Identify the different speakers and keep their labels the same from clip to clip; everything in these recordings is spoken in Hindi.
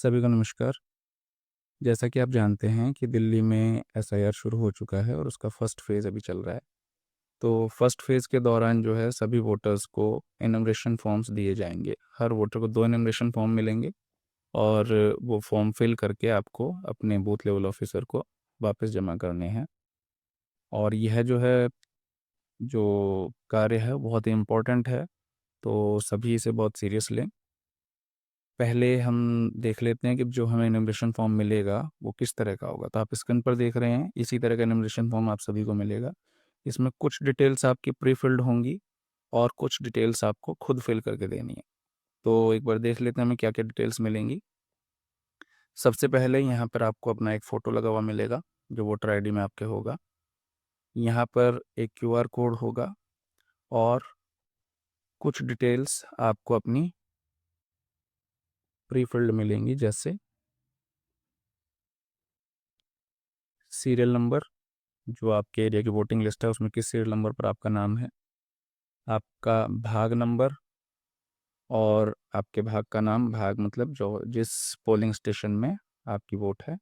Speaker 1: सभी को नमस्कार। जैसा कि आप जानते हैं कि दिल्ली में एसआईआर शुरू हो चुका है और उसका फर्स्ट फेज़ अभी चल रहा है। तो फर्स्ट फेज़ के दौरान जो है सभी वोटर्स को एनुमरेशन फॉर्म्स दिए जाएँगे। हर वोटर को 2 एनुमरेशन फॉर्म मिलेंगे और वो फॉर्म फिल करके आपको अपने बूथ लेवल ऑफ़िसर को वापस जमा करने हैं। और यह जो है, जो कार्य है बहुत ही इम्पोर्टेंट है, तो सभी इसे बहुत सीरियस लें। पहले हम देख लेते हैं कि जो हमें एनुमरेशन फॉर्म मिलेगा वो किस तरह का होगा। तो आप स्क्रीन पर देख रहे हैं, इसी तरह का एनुमरेशन फॉर्म आप सभी को मिलेगा। इसमें कुछ डिटेल्स आपकी प्री फिल्ड होंगी और कुछ डिटेल्स आपको खुद फिल करके देनी है। तो एक बार देख लेते हैं हमें क्या-क्या डिटेल्स मिलेंगी। सबसे पहले यहाँ पर आपको अपना एक फ़ोटो लगा हुआ मिलेगा, जो वोटर आईडी में आपके होगा। यहाँ पर एक क्यूआर कोड होगा और कुछ डिटेल्स आपको अपनी प्री फिल्ड मिलेंगी, जैसे सीरियल नंबर, जो आपके एरिया की वोटिंग लिस्ट है उसमें किस सीरियल नंबर पर आपका नाम है, आपका भाग नंबर और आपके भाग का नाम, भाग मतलब जो जिस पोलिंग स्टेशन में आपकी वोट है,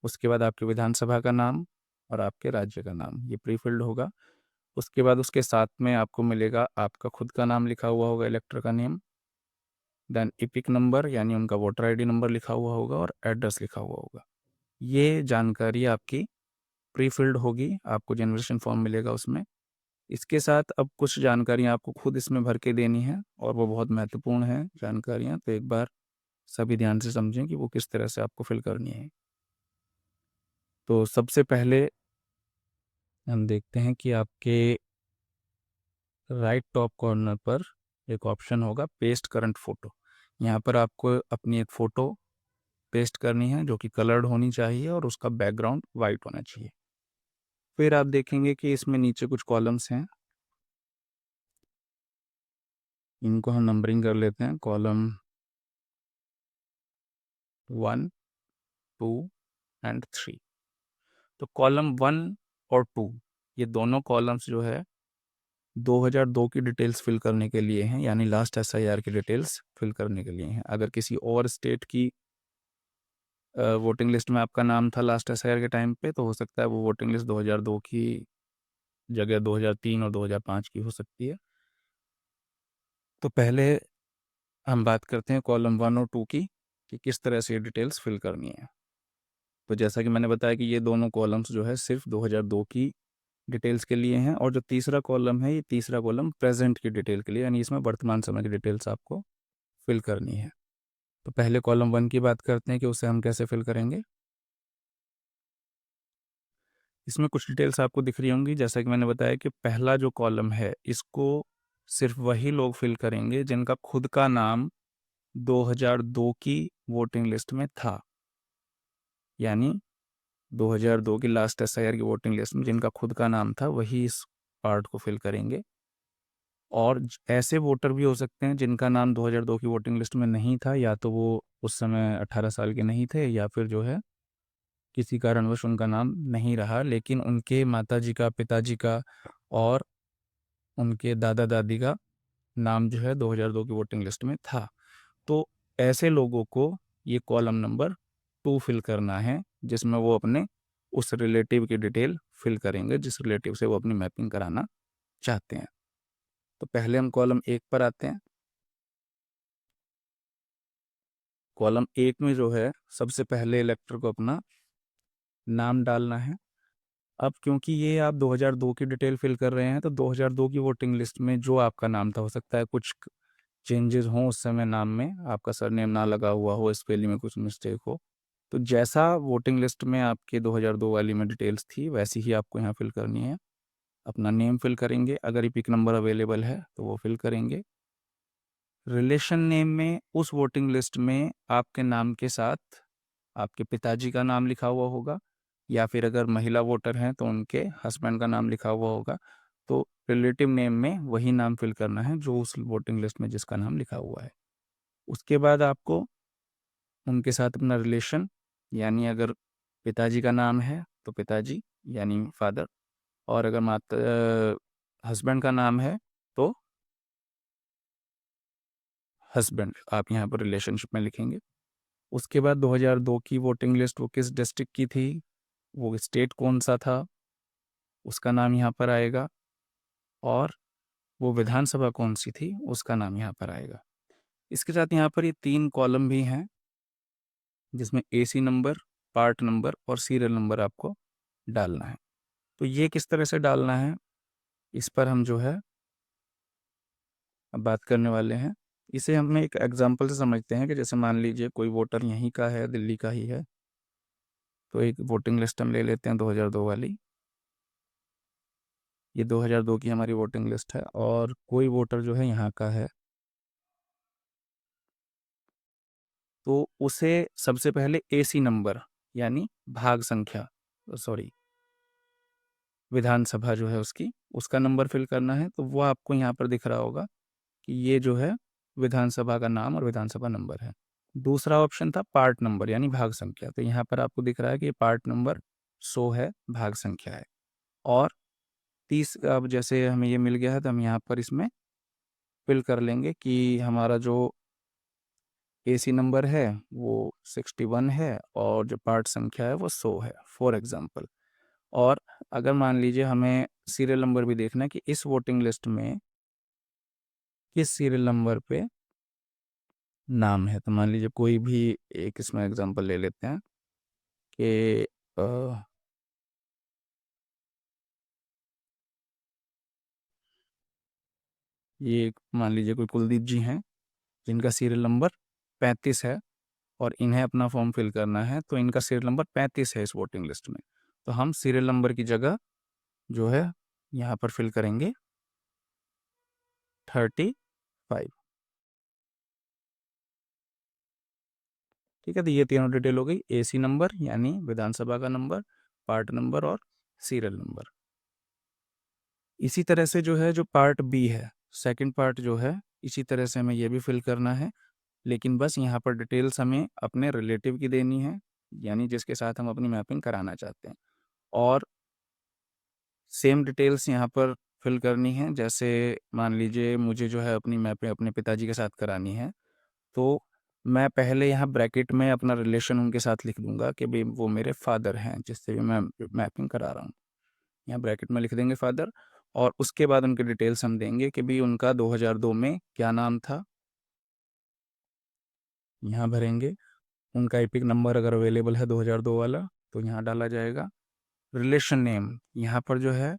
Speaker 1: उसके बाद आपके विधानसभा का नाम और आपके राज्य का नाम, ये प्री फिल्ड होगा। उसके बाद उसके साथ में आपको मिलेगा आपका खुद का नाम लिखा हुआ होगा, इलेक्टर का नेम, देन इपिक नंबर यानी उनका वोटर आईडी नंबर लिखा हुआ होगा और एड्रेस लिखा हुआ होगा। ये जानकारी आपकी प्री फिल्ड होगी, आपको जनरेशन फॉर्म मिलेगा उसमें। इसके साथ अब कुछ जानकारियाँ आपको खुद इसमें भर के देनी है और वो बहुत महत्वपूर्ण है जानकारियाँ, तो एक बार सभी ध्यान से समझें कि वो किस तरह से आपको फिल करनी है। तो सबसे पहले हम देखते हैं कि आपके राइट टॉप कॉर्नर पर एक ऑप्शन होगा पेस्ट करंट फ़ोटो। यहाँ पर आपको अपनी एक फ़ोटो पेस्ट करनी है जो कि कलर्ड होनी चाहिए और उसका बैकग्राउंड वाइट होना चाहिए। फिर आप देखेंगे कि इसमें नीचे कुछ कॉलम्स हैं, इनको हम नंबरिंग कर लेते हैं, कॉलम 1, 2 एंड 3। तो कॉलम 1 और 2 ये दोनों कॉलम्स जो है 2002 की डिटेल्स फिल करने के लिए हैं, यानी लास्ट एसआईआर की डिटेल्स फिल करने के लिए हैं। अगर किसी और स्टेट की वोटिंग लिस्ट में आपका नाम था लास्ट एसआईआर के टाइम पे, तो हो सकता है वो वोटिंग लिस्ट 2002 की जगह 2003 और 2005 की हो सकती है। तो पहले हम बात करते हैं कॉलम 1 और 2 की, कि किस तरह से ये डिटेल्स फिल करनी है। तो जैसा कि मैंने बताया कि ये दोनों कॉलम्स जो है सिर्फ 2002 की डिटेल्स के लिए हैं और जो तीसरा कॉलम है, ये तीसरा कॉलम प्रेजेंट की डिटेल के लिए, यानी इसमें वर्तमान समय की डिटेल्स आपको फिल करनी है। तो पहले कॉलम 1 की बात करते हैं कि उसे हम कैसे फिल करेंगे। इसमें कुछ डिटेल्स आपको दिख रही होंगी, जैसा कि मैंने बताया कि पहला जो कॉलम है इसको सिर्फ वही लोग फिल करेंगे जिनका खुद का नाम 2002 की वोटिंग लिस्ट में था, यानी 2002 की लास्ट एसआईआर की वोटिंग लिस्ट में जिनका खुद का नाम था वही इस पार्ट को फिल करेंगे। और ऐसे वोटर भी हो सकते हैं जिनका नाम 2002 की वोटिंग लिस्ट में नहीं था, या तो वो उस समय 18 साल के नहीं थे या फिर जो है किसी कारणवश उनका नाम नहीं रहा, लेकिन उनके माताजी का, पिताजी का और उनके दादा-दादी का नाम जो है 2002 की वोटिंग लिस्ट में था। तो ऐसे लोगों को ये कॉलम नंबर 2 फिल करना है, जिसमें वो अपने उस रिलेटिव की डिटेल फिल करेंगे जिस रिलेटिव से वो अपनी मैपिंग कराना चाहते हैं। तो पहले हम कॉलम 1 पर आते हैं। कॉलम 1 में जो है सबसे पहले इलेक्टर को अपना नाम डालना है। अब क्योंकि ये आप 2002 की डिटेल फिल कर रहे हैं, तो 2002 की वोटिंग लिस्ट में जो आपका नाम था, हो सकता है कुछ चेंजेस हों उस समय नाम में, आपका सरनेम ना लगा हुआ हो, स्पेलिंग में कुछ मिस्टेक हो। तो जैसा वोटिंग लिस्ट में आपके 2002 वाली में डिटेल्स थी वैसी ही आपको यहाँ फिल करनी है। अपना नेम फिल करेंगे, अगर इपिक नंबर अवेलेबल है तो वो फिल करेंगे। रिलेशन नेम में उस वोटिंग लिस्ट में आपके नाम के साथ आपके पिताजी का नाम लिखा हुआ होगा, या फिर अगर महिला वोटर हैं तो उनके हस्बैंड का नाम लिखा हुआ होगा। तो रिलेटिव नेम में वही नाम फिल करना है जो उस वोटिंग लिस्ट में जिसका नाम लिखा हुआ है। उसके बाद आपको उनके साथ अपना रिलेशन, यानी अगर पिताजी का नाम है तो पिताजी यानी फादर, और अगर हस्बैंड का नाम है तो हस्बैंड, आप यहाँ पर रिलेशनशिप में लिखेंगे। उसके बाद 2002 की वोटिंग लिस्ट वो किस डिस्ट्रिक्ट की थी, वो स्टेट कौन सा था, उसका नाम यहाँ पर आएगा, और वो विधानसभा कौन सी थी उसका नाम यहाँ पर आएगा। इसके साथ यहाँ पर ये 3 कॉलम भी हैं जिसमें एसी नंबर, पार्ट नंबर और सीरियल नंबर आपको डालना है। तो ये किस तरह से डालना है, इस पर हम जो है अब बात करने वाले हैं। इसे हम एक एग्जांपल से समझते हैं कि जैसे मान लीजिए कोई वोटर यहीं का है, दिल्ली का ही है, तो एक वोटिंग लिस्ट हम ले लेते हैं 2002 वाली। ये 2002 की हमारी वोटिंग लिस्ट है और कोई वोटर जो है यहाँ का है, तो उसे सबसे पहले एसी नंबर यानी भाग संख्या, सॉरी विधानसभा जो है उसकी, उसका नंबर फिल करना है। तो वो आपको यहाँ पर दिख रहा होगा कि ये जो है विधानसभा का नाम और विधानसभा नंबर है। दूसरा ऑप्शन था पार्ट नंबर यानी भाग संख्या, तो यहाँ पर आपको दिख रहा है कि पार्ट नंबर 100 है, भाग संख्या है। और अब जैसे हमें ये मिल गया है तो हम यहाँ पर इसमें फिल कर लेंगे कि हमारा जो एसी नंबर है वो 61 है और जो पार्ट संख्या है वो 100 है, फॉर एग्जाम्पल। और अगर मान लीजिए हमें सीरियल नंबर भी देखना है कि इस वोटिंग लिस्ट में किस सीरियल नंबर पे नाम है, तो मान लीजिए कोई भी एक इसमें एग्जांपल ले लेते हैं कि ये मान लीजिए कोई कुलदीप जी हैं जिनका सीरियल नंबर 35 है और इन्हें अपना फॉर्म फिल करना है, तो इनका सीरियल नंबर 35 है इस वोटिंग लिस्ट में। तो हम सीरियल नंबर की जगह जो है यहाँ पर फिल करेंगे 35। ठीक है, तो ये तीनों डिटेल हो गई, एसी नंबर यानी विधानसभा का नंबर, पार्ट नंबर और सीरियल नंबर। इसी तरह से जो है जो पार्ट बी है, सेकंड पार्ट जो है, इसी तरह से हमें ये भी फिल करना है, लेकिन बस यहाँ पर डिटेल्स हमें अपने रिलेटिव की देनी है, यानी जिसके साथ हम अपनी मैपिंग कराना चाहते हैं। और सेम डिटेल्स यहाँ पर फिल करनी है, जैसे मान लीजिए मुझे जो है अपनी मैपिंग अपने पिताजी के साथ करानी है, तो मैं पहले यहाँ ब्रैकेट में अपना रिलेशन उनके साथ लिख दूंगा कि भाई वो मेरे फादर हैं जिससे भी मैं मैपिंग करा रहा हूँ। यहाँ ब्रैकेट में लिख देंगे फादर, और उसके बाद उनके डिटेल्स हम देंगे कि भाई उनका 2002 में क्या नाम था, यहाँ भरेंगे। उनका एपिक नंबर अगर अवेलेबल है 2002 वाला तो यहाँ डाला जाएगा। रिलेशन नेम, यहाँ पर जो है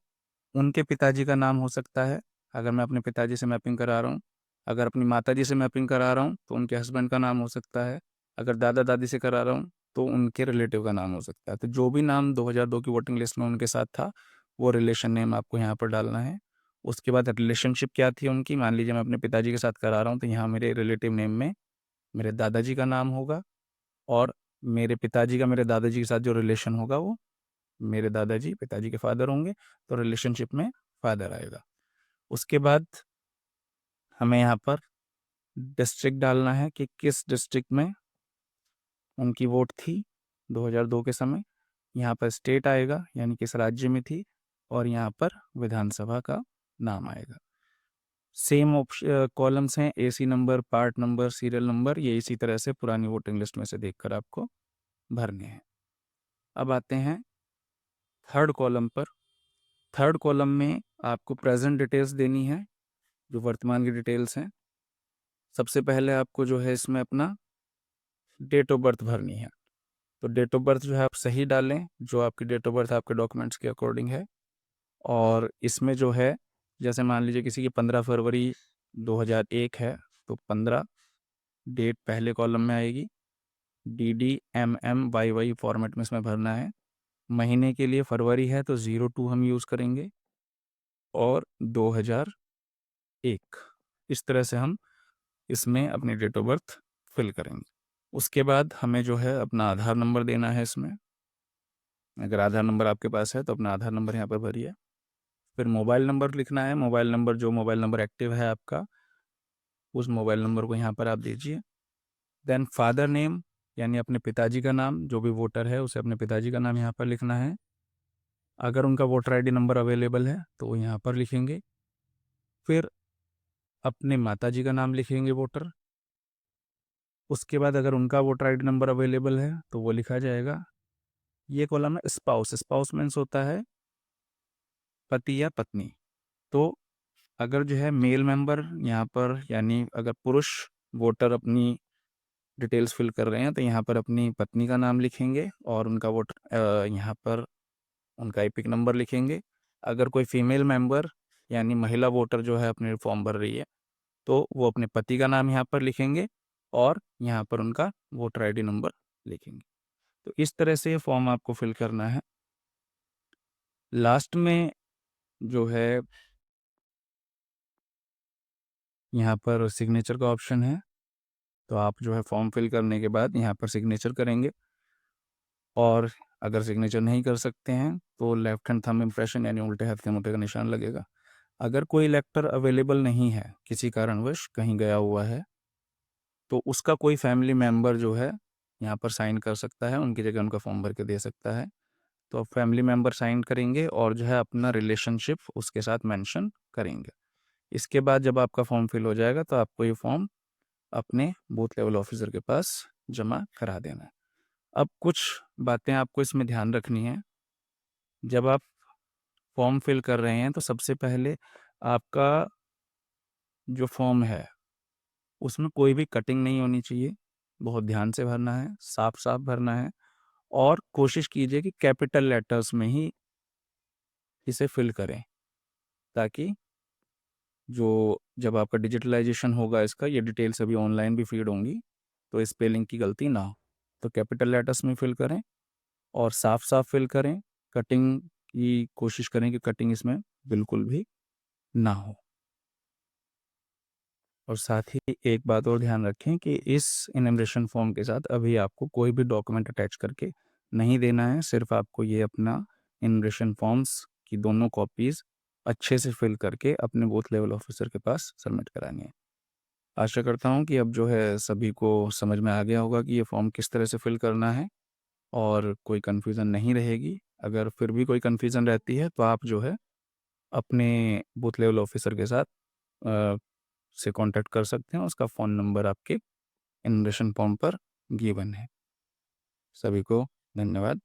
Speaker 1: उनके पिताजी का नाम हो सकता है अगर मैं अपने पिताजी से मैपिंग करा रहा हूँ। अगर अपनी माताजी से मैपिंग करा रहा हूँ तो उनके हस्बैंड का नाम हो सकता है। अगर दादा दादी से करा रहा हूँ तो उनके रिलेटिव का नाम हो सकता है। तो जो भी नाम 2002 की वोटिंग लिस्ट में उनके साथ था वो रिलेशन नेम आपको यहाँ पर डालना है। उसके बाद रिलेशनशिप क्या थी उनकी, मान लीजिए मैं अपने पिताजी के साथ करा रहा हूँ तो यहाँ मेरे रिलेटिव नेम में मेरे दादाजी का नाम होगा, और मेरे पिताजी का मेरे दादाजी के साथ जो रिलेशन होगा वो मेरे दादाजी पिताजी के फादर होंगे, तो रिलेशनशिप में फादर आएगा। उसके बाद हमें यहाँ पर डिस्ट्रिक्ट डालना है कि किस डिस्ट्रिक्ट में उनकी वोट थी 2002 के समय। यहाँ पर स्टेट आएगा यानी किस राज्य में थी, और यहाँ पर विधानसभा का नाम आएगा। सेम ऑप्शन कॉलम्स हैं, AC number, part number, serial number, ये इसी तरह से पुरानी वोटिंग लिस्ट में से देखकर आपको भरने हैं। अब आते हैं थर्ड कॉलम पर। थर्ड कॉलम में आपको प्रेजेंट डिटेल्स देनी है, जो वर्तमान की डिटेल्स हैं। सबसे पहले आपको जो है इसमें अपना डेट ऑफ बर्थ भरनी है। तो डेट ऑफ बर्थ जो है आप सही डालें, जो आपकी डेट ऑफ बर्थ आपके डॉक्यूमेंट्स के अकॉर्डिंग है। और इसमें जो है जैसे मान लीजिए किसी की 15 फरवरी 2001 है, तो 15 डेट पहले कॉलम में आएगी। DDMMYY फॉर्मेट में इसमें भरना है। महीने के लिए फरवरी है तो 02 हम यूज़ करेंगे, और 2001, इस तरह से हम इसमें अपनी डेट ऑफ बर्थ फिल करेंगे। उसके बाद हमें जो है अपना आधार नंबर देना है इसमें। अगर आधार नंबर आपके पास है तो अपना आधार नंबर यहाँ पर भरिए। फिर मोबाइल नंबर लिखना है, मोबाइल नंबर जो मोबाइल नंबर एक्टिव है आपका उस मोबाइल नंबर को यहाँ पर आप दीजिए। देन फादर नेम यानी अपने पिताजी का नाम, जो भी वोटर है उसे अपने पिताजी का नाम यहाँ पर लिखना है। अगर उनका वोटर आईडी नंबर अवेलेबल है तो वो यहाँ पर लिखेंगे। फिर अपने माताजी का नाम लिखेंगे वोटर, उसके बाद अगर उनका वोटर आईडी नंबर अवेलेबल है तो वो लिखा जाएगा। ये कॉलम है स्पाउस। स्पाउस मीन्स होता है पति या पत्नी। तो अगर जो है मेल मेंबर यहाँ पर, यानी अगर पुरुष वोटर अपनी डिटेल्स फिल कर रहे हैं तो यहाँ पर अपनी पत्नी का नाम लिखेंगे और उनका वोटर यहाँ पर उनका एपिक नंबर लिखेंगे। अगर कोई फीमेल मेंबर यानी महिला वोटर जो है अपने फॉर्म भर रही है तो वो अपने पति का नाम यहाँ पर लिखेंगे और यहाँ पर उनका वोटर आईडी नंबर लिखेंगे। तो इस तरह से ये फॉर्म आपको फिल करना है। लास्ट में जो है यहाँ पर सिग्नेचर का ऑप्शन है, तो आप जो है फॉर्म फिल करने के बाद यहाँ पर सिग्नेचर करेंगे। और अगर सिग्नेचर नहीं कर सकते हैं तो लेफ्ट हैंड थंब इम्प्रेशन यानी उल्टे हाथ के अंगूठे का निशान लगेगा। अगर कोई इलेक्टर अवेलेबल नहीं है, किसी कारणवश कहीं गया हुआ है, तो उसका कोई फैमिली मेंबर जो है यहाँ पर साइन कर सकता है, उनकी जगह उनका फॉर्म भर के दे सकता है। तो आप फैमिली मेंबर साइन करेंगे और जो है अपना रिलेशनशिप उसके साथ मेंशन करेंगे। इसके बाद जब आपका फॉर्म फिल हो जाएगा तो आपको ये फॉर्म अपने बूथ लेवल ऑफिसर के पास जमा करा देना है। अब कुछ बातें आपको इसमें ध्यान रखनी है। जब आप फॉर्म फिल कर रहे हैं तो सबसे पहले आपका जो फॉर्म है उसमें कोई भी कटिंग नहीं होनी चाहिए। बहुत ध्यान से भरना है, साफ साफ भरना है और कोशिश कीजिए कि कैपिटल लेटर्स में ही इसे फिल करें, ताकि जो जब आपका डिजिटलाइजेशन होगा इसका, ये डिटेल्स अभी ऑनलाइन भी फीड होंगी, तो स्पेलिंग की गलती ना हो। तो कैपिटल लेटर्स में फिल करें और साफ साफ फिल करें। कटिंग की कोशिश करें कि कटिंग इसमें बिल्कुल भी ना हो। और साथ ही एक बात और ध्यान रखें कि इस इनमरेशन फॉर्म के साथ अभी आपको कोई भी डॉक्यूमेंट अटैच करके नहीं देना है। सिर्फ आपको ये अपना इनमरेशन फॉर्म्स की दोनों कॉपीज़ अच्छे से फिल करके अपने बूथ लेवल ऑफिसर के पास सबमिट करानी है। आशा करता हूँ कि अब जो है सभी को समझ में आ गया होगा कि ये फॉर्म किस तरह से फिल करना है और कोई कन्फ्यूज़न नहीं रहेगी। अगर फिर भी कोई कन्फ्यूज़न रहती है तो आप जो है अपने बूथ लेवल ऑफिसर के साथ अ, से कांटेक्ट कर सकते हैं। उसका फ़ोन नंबर आपके इनविटेशन फॉर्म पर गिवन है। सभी को धन्यवाद।